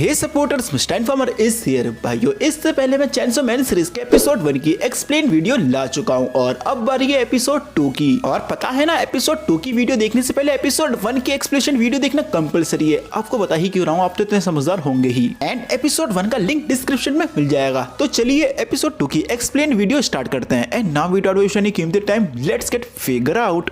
Hey supporters, mister informer is here. भाइयों, इससे पहले मैं चेनसो मैन सीरीज के एपिसोड 1 की एक्सप्लेन वीडियो ला चुका हूं और अब बारी है एपिसोड 2 की। और पता है ना, एपिसोड 2 की वीडियो देखने से पहले एपिसोड 1 की एक्सप्लेनेशन वीडियो देखना कंपलसरी है। आपको बता ही क्यों रहा हूं, आप तो इतने समझदार होंगे ही। एंड एपिसोड 1 का लिंक डिस्क्रिप्शन में मिल जाएगा। तो चलिए एपिसोड 2 की एक्सप्लेन वीडियो स्टार्ट करते हैं। And now without wasting any कीमती time, let's get figure out.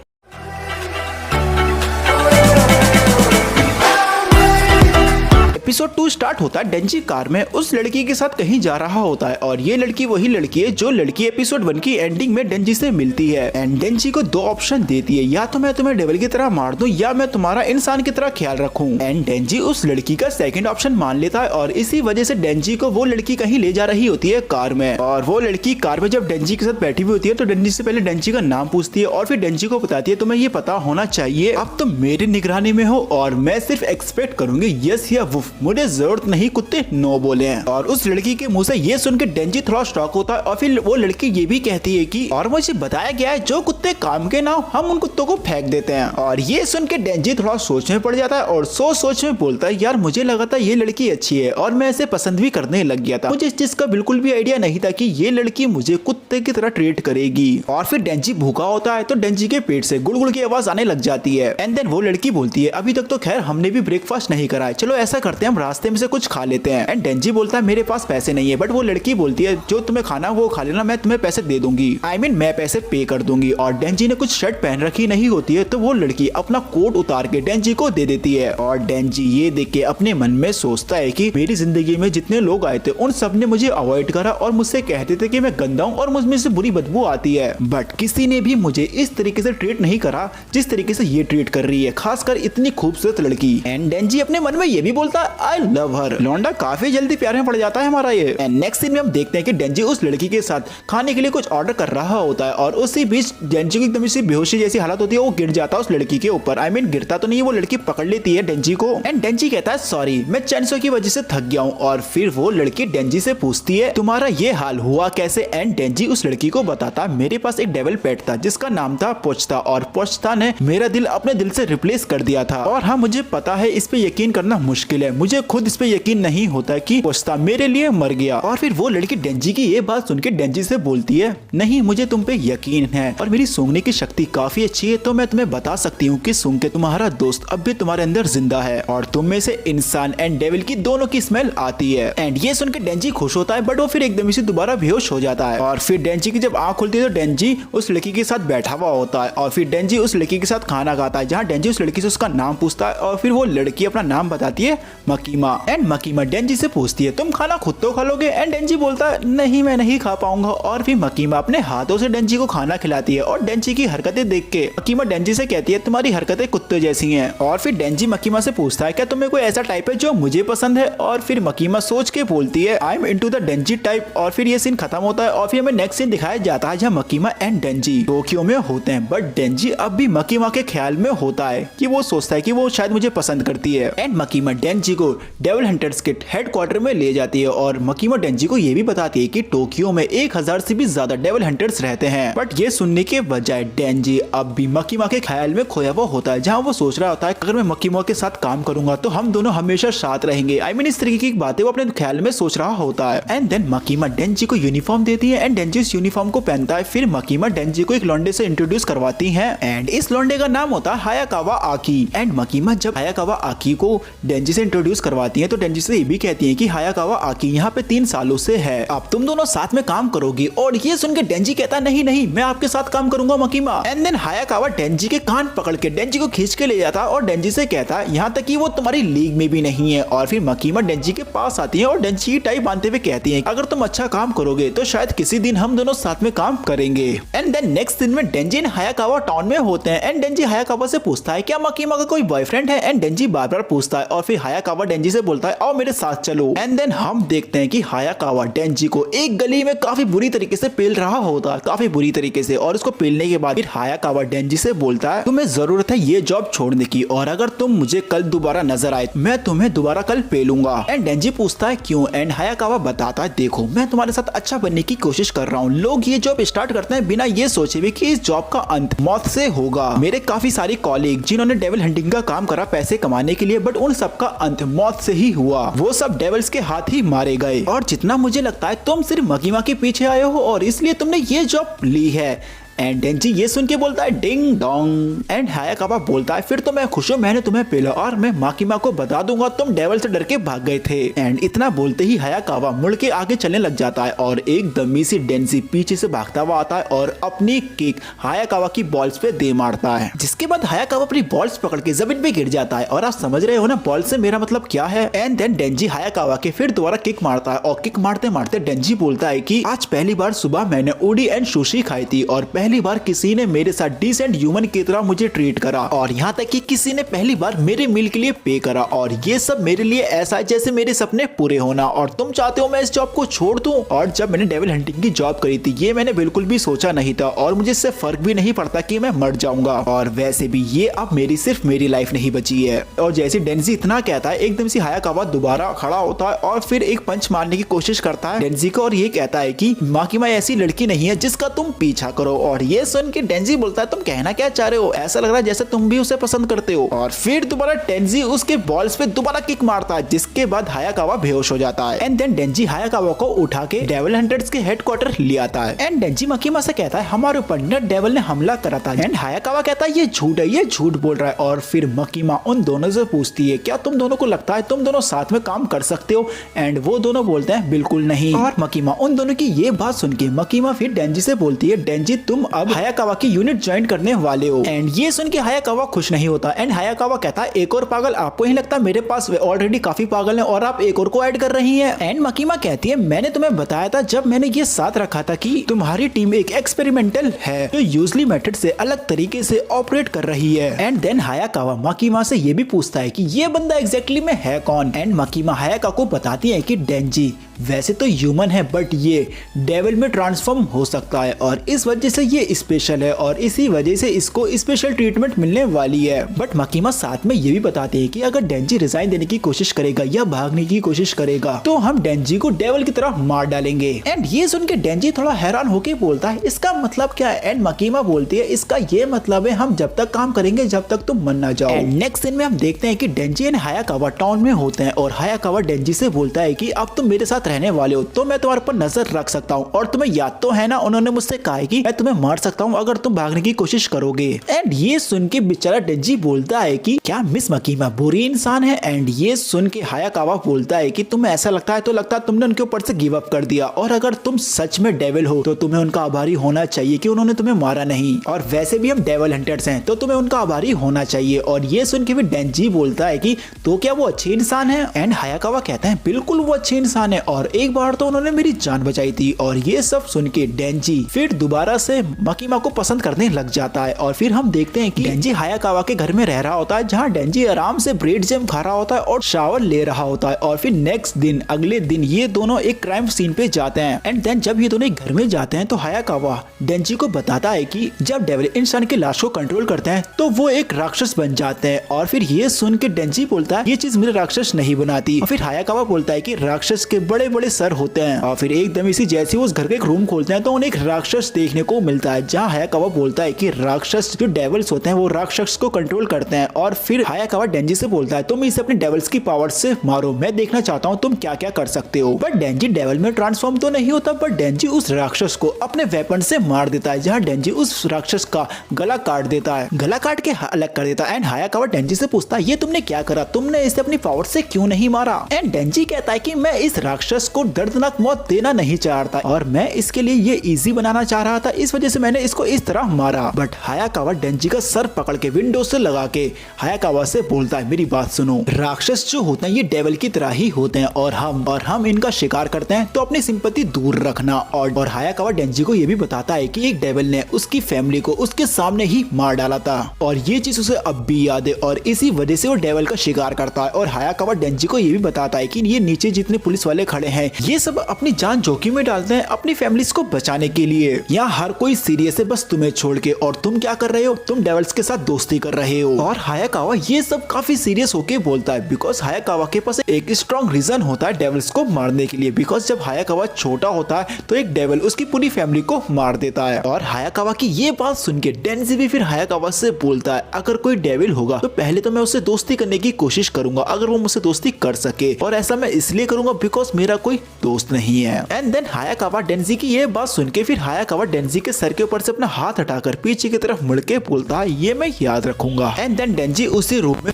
Episode 2 start होता है डेंजी कार में उस लड़की के साथ कहीं जा रहा होता है और ये लड़की वही लड़की है जो लड़की एपिसोड 1 की एंडिंग में डेंजी से मिलती है। एंड डेंजी को दो ऑप्शन देती है, या तो मैं तुम्हें डेविल की तरह मार दूं या मैं तुम्हारा इंसान की तरह ख्याल रखूं। एंड डेंजी उस लड़की का सेकंड ऑप्शन मान लेता है और इसी वजह से डेंजी को वो लड़की कहीं ले जा रही होती है कार में। और वो लड़की कार में जब डेंजी के साथ बैठी हुई होती है तो डेंजी से पहले डेंजी का नाम पूछती है और फिर डेंजी को बताती है तुम्हें ये पता होना चाहिए अब तुम मेरी निगरानी में हो और मैं सिर्फ एक्सपेक्ट करूंगी यस या वुफ, मुझे जरूरत नहीं कुत्ते नो बोले हैं। और उस लड़की के मुंह से ये सुन के डेंजी थोड़ा शॉक होता है और फिर वो लड़की ये भी कहती है कि और मुझे बताया गया है जो कुत्ते काम के ना हो हम उन कुत्तों को फेंक देते हैं। और ये सुन के डेंजी थोड़ा सोच में पड़ जाता है और सोच में बोलता है यार मुझे लगा था ये लड़की अच्छी है और मैं इसे पसंद भी करने लग गया था। मुझे इस चीज का बिल्कुल भी आइडिया नहीं था कि ये लड़की मुझे कुत्ते की तरह ट्रीट करेगी। और फिर डेंजी भूखा होता है तो डेंजी के पेट से गुड़गुड़ की आवाज आने लग जाती है। एंड देन वो लड़की बोलती है अभी तक तो खैर हमने भी ब्रेकफास्ट नहीं करा है, चलो ऐसा करते हैं हम रास्ते में से कुछ खा लेते हैं। एंड डेंजी बोलता है मेरे पास पैसे नहीं है, बट वो लड़की बोलती है जो तुम्हें खाना वो खा लेना, मैं तुम्हें पैसे दे दूंगी, मैं पैसे पे कर दूंगी। और डेंजी ने कुछ शर्ट पहन रखी नहीं होती है तो वो लड़की अपना कोट उतार के डेंजी को दे देती है। और डेंजी ये देख के अपने मन में सोचता है कि मेरी जिंदगी में जितने लोग आए थे उन सब ने मुझे अवॉइड करा और मुझसे कहते थे कि मैं गंदा हूँ और मुझ में से बुरी बदबू आती है, बट किसी ने भी मुझे इस तरीके से ट्रीट नहीं करा जिस तरीके से ये ट्रीट कर रही है, खासकर इतनी खूबसूरत लड़की। एंड डेंजी अपने मन में ये भी बोलता है आई लव हर। लौंडा काफी जल्दी प्यार में पड़ जाता है हमारा ये। एंड नेक्स्ट सीन में हम देखते हैं कि डेंजी उस लड़की के साथ खाने के लिए कुछ ऑर्डर कर रहा होता है और उसी बीच डेंजी की एकदम से बेहोशी जैसी हालत होती है, वो गिर जाता है उस लड़की के ऊपर। गिरता तो नहीं, वो लड़की पकड़ लेती है डेंजी को। एंड डेंजी कहता है सॉरी मैं चेनसो की वजह से थक गया हूँ। और फिर वो लड़की डेंजी से पूछती है तुम्हारा ये हाल हुआ कैसे। एंड डेंजी उस लड़की को बताता मेरे पास एक डेविल पेट था जिसका नाम था पोचता और पोचता ने मेरा दिल अपने दिल से रिप्लेस कर दिया था। और हाँ मुझे पता है इस पे यकीन करना मुश्किल है, मुझे खुद इस पे यकीन नहीं होता कि पोचता मेरे लिए मर गया। और फिर वो लड़की डेंजी की ये बात सुन के डेंजी से बोलती है नहीं मुझे तुम पे यकीन है और मेरी सूंघने की शक्ति काफी अच्छी है, तो मैं तुम्हें बता सकती हूँ कि सूंघ के तुम्हारा दोस्त अब भी तुम्हारे अंदर जिंदा है और तुम में से इंसान एंड डेविल की दोनों की स्मेल आती है। एंड ये सुन के डेंजी खुश होता है बट वो फिर एकदम से दोबारा बेहोश हो जाता है। और फिर डेंजी की जब आंख खुलती है तो डेंजी उस लड़की के साथ बैठा हुआ होता है और फिर डेंजी उस लड़की के साथ खाना खाता है जहाँ डेंजी उस लड़की से उसका नाम पूछता है और फिर वो लड़की अपना नाम बताती है मकीमा। एंड मकीमा डेंजी से पूछती है तुम खाना खुद तो खा लोगे। एंड डेंजी बोलता है नहीं मैं नहीं खा पाऊंगा। और फिर मकीमा अपने हाथों से डेंजी को खाना खिलाती है और डेंजी की हरकतें देख के मकीमा डेंजी से कहती है तुम्हारी हरकतें कुत्ते जैसी हैं। और फिर डेंजी मकीमा से पूछता है क्या तुम्हें कोई ऐसा टाइप है जो मुझे पसंद है। और फिर मकीमा सोच के बोलती है I am into the Denji type. और फिर ये सीन खत्म होता है और फिर हमें नेक्स्ट सीन दिखाया जाता है जहाँ मकीमा एंड डेंजी टोक्यो में होते हैं, बट डेंजी अब भी मकीमा के ख्याल में होता है कि वो सोचता है कि वो शायद मुझे पसंद करती है। एंड मकीमा डेंजी को डेविल हंटर्स के हेडक्वार्टर में ले जाती है और मकीमा डेंजी को ये भी बताती है कि टोक्यो में 1000 से भी ज्यादा डेविल हंटर्स रहते हैं। बट ये सुनने के बजाय डेंजी अब भी मकीमा के ख्याल में खोया हुआ होता है जहाँ वो सोच रहा होता है अगर मैं मकीमा के साथ काम करूंगा तो हम दोनों हमेशा साथ रहेंगे। इस तरीके की बातें वो अपने ख्याल में सोच रहा होता है। एंड देन मकीमा डेंजी को यूनिफॉर्म देती है एंड डेंजी इस यूनिफॉर्म को पहनता है। फिर मकीमा डेंजी को एक लौंडे से इंट्रोड्यूस करवाती है एंड इस लौंडे का नाम होता है हायाकावा आकी। एंड मकीमा जब हायाकावा आकी को डेंजी से इंट्रोड्यूस करवाती है तो डेंजी से ये भी कहती है कि हायाकावा आकी यहाँ पे 3 सालों से है, अब तुम दोनों साथ में काम करोगी। और ये सुन के डेंजी कहता नहीं मैं आपके साथ काम करूंगा मकीमा। एंड देन हायाकावा डेंजी के कान पकड़ के डेंजी को खींच के ले जाता और डेंजी से कहता यहाँ तक कि वो तुम्हारी लीग में भी नहीं है। और फिर मकीमा डेंजी के पास आती है और डेंजी की टाई बांधते हुए कहती है अगर तुम अच्छा काम करोगे तो शायद किसी दिन हम दोनों साथ में काम करेंगे। एंड देन नेक्स्ट दिन में डेंजी एंड हायाकावा टाउन में होते हैं एंड डेंजी हायाकावा से पूछता है क्या मकीमा का कोई बॉयफ्रेंड है। एंड डेंजी बार बार पूछता है और फिर हायाकावा डेंजी से बोलता है आओ मेरे साथ चलो। एंड देन हम देखते हैं कि हायाकावा डेंजी को एक गली में काफी बुरी तरीके से पेल रहा होता है, काफी बुरी तरीके से। और उसको पेलने के बाद फिर हायाकावा डेंजी से बोलता है तुम्हें जरूरत है ये जॉब छोड़ने की और अगर तुम मुझे कल दोबारा नजर आए मैं तुम्हें दोबारा कल पेलूंगा। एंड डेंजी पूछता है क्यों। एंड हायाकावा बताता है देखो मैं तुम्हारे साथ अच्छा बनने की कोशिश कर रहा हूँ। लोग ये जॉब स्टार्ट करते हैं बिना ये सोचे हुए कि इस जॉब का अंत मौत से होगा। मेरे काफी सारे कॉलीग जिन्होंने डेविल हंटिंग का काम करा पैसे कमाने के लिए, बट उन सबका अंत मौत से ही हुआ। वो सब डेविल्स के हाथ ही मारे गए और जितना मुझे लगता है तुम सिर्फ मकीमा के पीछे आए हो और इसलिए तुमने ये जॉब ली है। एंड डेंजी ये सुन के बोलता है डिंग डोंग। एंड हायाकावा बोलता है फिर तो मैं खुश हूँ, मैंने तुम्हें पेला और मैं माकीमा को बता दूंगा तुम डेविल से डर के भाग गए थे। एंड इतना बोलते ही हायाकावा मुड़ के आगे चलने लग जाता है और एक दमी सी डेंजी पीछे से भागता हुआ आता है और अपनी किक हायाकावा की बॉल्स पे दे मारता है, जिसके बाद हायाकावा अपनी बॉल्स पकड़ के जमीन पे गिर जाता है। और आप समझ रहे हो ना बॉल से मेरा मतलब क्या है। एंड देन डेंजी हायाकावा के फिर दोबारा किक मारता है और किक मारते मारते डेंजी बोलता है कि आज पहली बार सुबह मैंने ओडी एंड सुशी खाई थी और पहली बार किसी ने मेरे साथ डिसेंट ह्यूमन की तरह मुझे ट्रीट करा और यहाँ तक कि किसी ने पहली बार मेरे मील के लिए पे करा और ये सब मेरे लिए ऐसा है जैसे मेरे सपने पूरे होना। और तुम चाहते हो मैं इस जॉब को छोड़ दूं। और जब मैंने डेविल हंटिंग की जॉब करी थी ये मैंने बिल्कुल भी सोचा नहीं था और मुझे इससे फर्क भी नहीं पड़ता कि मैं मर जाऊंगा। और वैसे भी ये अब मेरी सिर्फ मेरी लाइफ नहीं बची है। और जैसे डेंजी इतना कहता है एकदम से हायाकावा दोबारा खड़ा होता है और फिर एक पंच मारने की कोशिश करता है डेंजी को और ये कहता है कि माकीमा ऐसी लड़की नहीं है जिसका तुम पीछा करो। और ये सुन के डेंजी बोलता है तुम कहना क्या चाह रहे हो, ऐसा लग रहा है जैसे तुम भी उसे पसंद करते हो। और फिर दोबारा डेंजी उसके बॉल्स पे दोबारा किक मारता है जिसके बाद हायाकावा बेहोश हो जाता है। एंड देन डेंजी हायाकावा को उठा के डेविल हंटर्स के हेडक्वार्टर ले आता है। एंड डेंजी माकीमा से कहता है हमारे ऊपर नेट डेविल ने हमला करा था। एंड हायाकावा कहता है ये झूठ है, ये झूठ बोल रहा है। और फिर माकीमा उन दोनों से पूछती है क्या तुम दोनों को लगता है तुम दोनों साथ में काम कर सकते हो। एंड वो दोनों बोलते हैं बिल्कुल नहीं। और माकीमा उन दोनों की ये बात सुन के माकीमा फिर डेंजी से बोलती है डेंजी तुम अब हायाकावा की यूनिट ज्वाइन करने वाले हो। एंड ये सुन के हायाकावा खुश नहीं होता। एंड हायाकावा कहता है एक और पागल, आपको नहीं लगता मेरे पास ऑलरेडी काफी पागल हैं और आप एक और को ऐड कर रही हैं। एंड माकीमा कहती है मैंने तुम्हें बताया था जब मैंने ये साथ रखा था कि तुम्हारी टीम एक एक्सपेरिमेंटल है जो यूजली मेथड से अलग तरीके से ऑपरेट कर रही है। एंड देन हायाकावा माकीमा से ये भी पूछता है कि ये बंदा एग्जैक्टली में है कौन। एंड माकीमा हायाकावा को बताती है कि डेंजी वैसे तो ह्यूमन है बट ये डेविल में ट्रांसफॉर्म हो सकता है और इस वजह से ये स्पेशल है और इसी वजह से इसको स्पेशल ट्रीटमेंट मिलने वाली है। बट माकीमा साथ में ये भी बताते हैं कि अगर डेंजी रिजाइन देने की कोशिश करेगा या भागने की कोशिश करेगा तो हम डेंजी को डेविल की तरह मार डालेंगे। एंड ये सुन के डेंजी थोड़ा हैरान होके बोलता है इसका मतलब क्या है। एंड माकीमा बोलती है इसका ये मतलब है हम जब तक काम करेंगे जब तक तुम मर ना जाओ। एंड नेक्स्ट सीन में हम देखते हैं कि डेंजी एंड हायाकावा टाउन में होते हैं और हायाकावा डेंजी से बोलता है कि अब तुम मेरे साथ रहने वाले हो तो मैं तुम्हारे पर नजर रख सकता हूँ और तुम्हें याद तो है ना उन्होंने मुझसे कहा है कि मैं तुम्हें मार सकता हूँ अगर तुम भागने की कोशिश करोगे। एंड ये सुन के बेचारा डेंजी बोलता है कि क्या मिस माकीमा बुरी इंसान है। एंड ये सुन के हायाकावा बोलता है कि तुम्हें ऐसा लगता है तो लगता है तुमने उनके ऊपर से गिव अप कर दिया और अगर तुम सच में डेविल हो तो तुम्हें उनका आभारी होना चाहिए कि उन्होंने तुम्हें मारा नहीं और वैसे भी हम डेविल हंटर्स हैं तो तुम्हें उनका आभारी होना चाहिए। और ये सुन के भी डेंजी बोलता है कि तो क्या वो अच्छे इंसान है। एंड हायाकावा कहता है बिल्कुल वो अच्छे इंसान है और एक बार तो उन्होंने मेरी जान बचाई थी। और ये सब सुन के डेंजी फिर दोबारा से माकीमा को पसंद करने लग जाता है। और फिर हम देखते हैं कि डेंजी हायाकावा के घर में रह रहा होता है जहाँ डेंजी आराम से ब्रेड जैम खा रहा होता है और शावर ले रहा होता है। और फिर नेक्स्ट दिन अगले दिन ये दोनों एक क्राइम सीन पे जाते हैं। एंड देन जब ये दोनों घर में जाते हैं तो हायाकावा डेंजी को बताता है कि जब डेविल इंसान की लाश को कंट्रोल करते हैं तो वो एक राक्षस बन जाते हैं। और फिर ये सुन के डेंजी बोलता है ये चीज मेरे राक्षस नहीं बनाती। और फिर हायाकावा बोलता है कि राक्षस के बड़े बड़े सर होते हैं। और फिर एकदम इसी जैसे उस घर के एक रूम खोलते हैं तो उन्हें एक राक्षस देखने को मिलता है जहाँ हायाकावा बोलता है कि राक्षस जो डेविल्स होते हैं वो राक्षस को कंट्रोल करते हैं। और फिर हायाकावा डेंजी से बोलता है तुम इसे अपने डेविल्स की पावर से मारो, मैं देखना चाहता हूँ तुम क्या क्या कर सकते हो। बट डेंजी डेविल में ट्रांसफॉर्म तो नहीं होता बट डेंजी उस राक्षस को अपने वेपन से मार देता है जहाँ डेंजी उस राक्षस का गला काट देता है, गला काट के अलग कर देता है। एंड हायाकावा डेंजी से पूछता है ये तुमने क्या करा, तुमने इसे अपनी पावर से क्यों नहीं मारा। एंड डेंजी कहता है कि मैं इस राक्षस को दर्दनाक मौत देना नहीं चाहता और मैं इसके लिए ये इजी बनाना चाह रहा था, इस वजह से मैंने इसको इस तरह मारा। बट हायाकावा डेंजी का सर पकड़ के विंडो से लगा के हायाकावा से बोलता है मेरी बात सुनो, राक्षस जो होते हैं ये डेविल की तरह ही होते हैं और हम इनका शिकार करते हैं तो अपनी सिंपैथी दूर रखना। और हायाकावा डेंजी को ये भी बताता है कि एक डेविल ने उसकी फैमिली को उसके सामने ही मार डाला था और ये चीज उसे अब भी याद है और इसी वजह से वो डेविल का शिकार करता है। और हायाकावा डेंजी को ये भी बताता है कि ये नीचे जितने पुलिस वाले खड़े हैं ये सब अपनी जान जोखिम में डालते हैं अपनी फैमिलीज को बचाने के लिए। यहाँ हर कोई कोई सीरियस है बस तुम्हें छोड़ के, और तुम क्या कर रहे हो, तुम डेविल्स के साथ दोस्ती कर रहे हो। और हायाकावा ये सब काफी सीरियस होके बोलता है बिकॉज हायाकावा के पास एक स्ट्रॉन्ग रीजन होता है डेविल्स को मारने के लिए। बिकॉज जब हायाकावा छोटा होता है तो एक डेविल उसकी पूरी फैमिली को मार देता है। और हायाकावा की ये बात सुन के डेंजी भी फिर हायाकावा से बोलता है अगर कोई डेविल होगा तो पहले तो मैं उससे दोस्ती करने की कोशिश करूंगा अगर वो मुझसे दोस्ती कर सके, और ऐसा मैं इसलिए करूंगा बिकॉज मेरा कोई दोस्त नहीं है। एंड देन हायाकावा डेंजी की ये बात सुन के फिर हायाकावा डेंजी के सर के ऊपर से अपना हाथ हटाकर पीछे की तरफ मुड़ के बोलता है ये मैं याद रखूंगा। एंड देन डेंजी उसी रूम में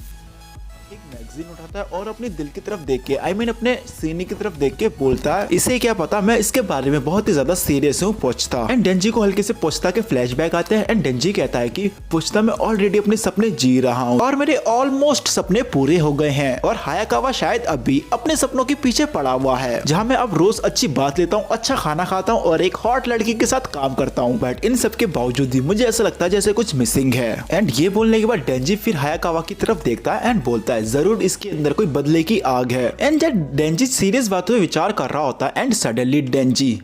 उठाता है और अपने दिल की तरफ देख के अपने सीने की तरफ देख के बोलता है इसे क्या पता, मैं इसके बारे में बहुत ही ज्यादा सीरियस हूँ पोछता। एंड डेंजी को हल्के से पोछता के फ्लैशबैक आते हैं एंड डेंजी कहता है कि पोछता मैं ऑलरेडी अपने सपने जी रहा हूँ और मेरे ऑलमोस्ट सपने पूरे हो गए हैं, और हायाकावा शायद अभी अपने सपनों के पीछे पड़ा हुआ है जहाँ मैं अब रोज अच्छी बात लेता हूँ, अच्छा खाना खाता हूँ और एक हॉट लड़की के साथ काम करता हूँ, बट इन सब के बावजूद भी मुझे ऐसा लगता है जैसे कुछ मिसिंग है। एंड ये बोलने के बाद डेंजी फिर हायाकावा की तरफ देखता है एंड बोलता है जरूर इसके अंदर कोई बदले की आग है। एंड जब डेंजी सीरियस बातों में विचार कर रहा होता है एंड सडनली डेंजी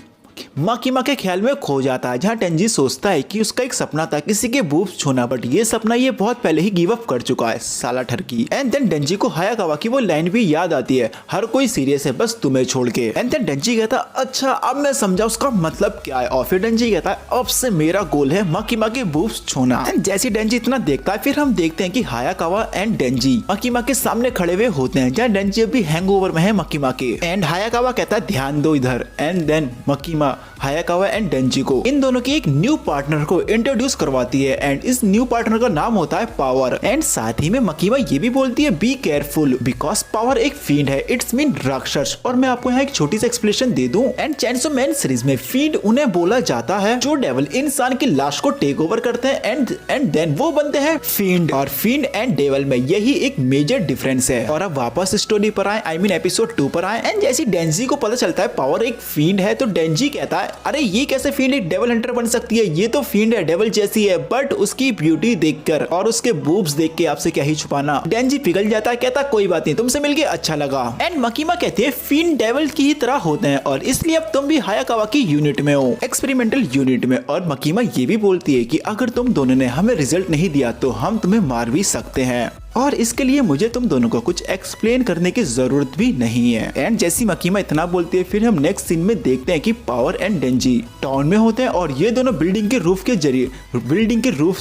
माकीमा के ख्याल में खो जाता है, जहाँ डेंजी सोचता है कि उसका एक सपना था किसी के बूब्स छूना, बट ये सपना ये बहुत पहले ही गिव अप कर चुका है साला ठरकी। एंड देन डेंजी को हायाकावा की वो लाइन भी याद आती है हर कोई सीरियस है बस तुम्हें छोड़ के। एंड देन डेंजी कहता है अच्छा अब मैं समझा उसका मतलब क्या है, और फिर डेंजी कहता है अब से मेरा गोल है माकीमा के बूब्स छूना। एंड जैसे डेंजी इतना देखता है फिर हम देखते हैं कि हायाकावा एंड डेंजी माकीमा के सामने खड़े हुए होते हैं, जहाँ डेंजी अभी हैंगओवर में है माकीमा के। एंड हायाकावा कहता है ध्यान दो इधर। एंड देन माकीमा हायाकावा एंड डेंजी को इन दोनों की एक न्यू पार्टनर को इंट्रोड्यूस करवाती है एंड इस न्यू पार्टनर का नाम होता है पावर। एंड साथ ही में माकीमा ये भी बोलती है बी केयरफुल बिकॉज पावर एक फील्ड है, इट्स मीन राक्षस। और मैं आपको यहाँ एक छोटी सी एक्सप्लेनेशन दे दूं। एंड चेनसो मैन सीरीज में फील्ड उन्हें बोला जाता है जो डेविल इंसान की लाश को टेक ओवर करते हैं एंड देन वो बनते हैं फील्ड। और फील्ड एंड डेविल में यही एक मेजर डिफरेंस है। और अब वापस स्टोरी पर आए, आई मीन एपिसोड 2 पर आए। एंड जैसे डेंजी को पता चलता है पावर एक फील्ड है तो डेंजी कहता है अरे ये कैसे फील्ड एक डेविल हंटर बन सकती है, ये तो फील्ड है डेविल जैसी है, बट उसकी ब्यूटी देखकर और उसके बूब्स देख के आपसे क्या ही छुपाना। डेंजी पिघल जाता है, कहता कोई बात नहीं तुमसे मिलके अच्छा लगा। एंड माकीमा कहते हैं फील्ड डेविल की ही तरह होते हैं और इसलिए अब तुम भी हायाकावा की यूनिट में हो, एक्सपेरिमेंटल यूनिट में। और माकीमा ये भी बोलती है कि अगर तुम दोनों ने हमें रिजल्ट नहीं दिया तो हम तुम्हें मार भी सकते हैं और इसके लिए मुझे तुम दोनों को कुछ एक्सप्लेन करने की जरूरत भी नहीं है। एंड जैसी माकीमा इतना बोलती है फिर हम नेक्स्ट सीन में देखते हैं कि पावर एंड डेंजी टाउन में होते हैं और ये दोनों बिल्डिंग के रूफ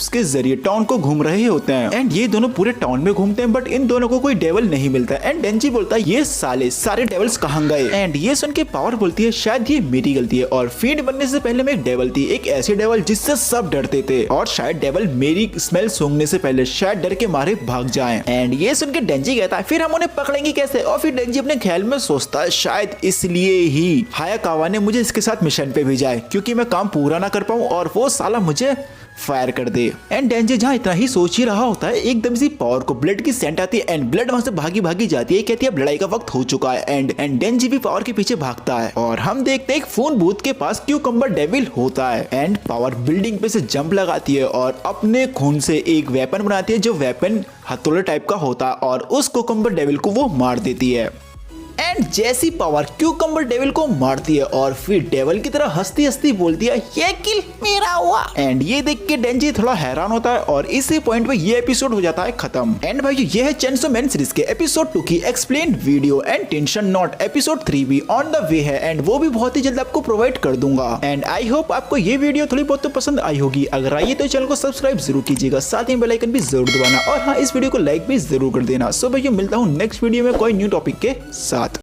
के जरिए टाउन को घूम रहे होते हैं। एंड ये दोनों पूरे टाउन में घूमते हैं बट इन दोनों को कोई डेविल नहीं मिलता। एंड डेंजी बोलता है ये सारे डेविल्स कहाँ गए। एंड ये सुन के पावर बोलती है शायद ये मेरी गलती है और फीड बनने से पहले मैं एक डेविल थी, एक ऐसी डेविल जिससे सब डरते थे और शायद डेविल मेरी स्मेल सूंघने से पहले शायद डर के मारे भाग जाए। एंड ये सुन के डेंजी कहता है फिर हम उन्हें पकड़ेंगे कैसे। और फिर डेंजी अपने ख्याल में सोचता है शायद इसलिए ही हायाकावा ने मुझे इसके साथ मिशन पे भेजा है क्योंकि मैं काम पूरा ना कर पाऊं और वो साला मुझे फायर कर दे। एंड डेंजी जहाँ इतना ही सोच ही रहा होता है एकदम से पावर को ब्लड की सेंट आती है एंड ब्लड वहां से भागी जाती है, कहती है अब लड़ाई का वक्त हो चुका है। एंड डेंजी भी पावर के पीछे भागता है और हम देखते हैं एक फोन बूथ के पास क्यूकम्बर डेविल होता है। एंड पावर बिल्डिंग पे से जंप लगाती है और अपने खून से एक वेपन बनाती है जो वेपन हथौड़े टाइप का होता है और उस क्यूकम्बर डेविल को वो मार देती है। एंड जैसी पावर क्यूकम्बर डेविल को मारती है और फिर डेविल की तरह हंसती हंसती बोलती है ये किल मेरा हुआ। एंड ये देख के डेंजी थोड़ा हैरान होता है और इसी पॉइंट पे ये एपिसोड हो जाता है खत्म। एंड भाई ये है चेनसो मैन सीरीज के एपिसोड 2 की explain video. And tension not episode 3 भी ऑन द वे है एंड वो भी बहुत ही जल्द आपको प्रोवाइड कर दूंगा। एंड आई होप आपको ये वीडियो थोड़ी बहुत तो पसंद आई होगी। अगर आई तो चैनल को सब्सक्राइब जरूर कीजिएगा, साथ ही बेल आइकन भी जरूर दबाना और हाँ इस वीडियो को लाइक भी जरूर कर देना। सो भाई मिलता हूँ नेक्स्ट वीडियो में कोई न्यू टॉपिक के साथ।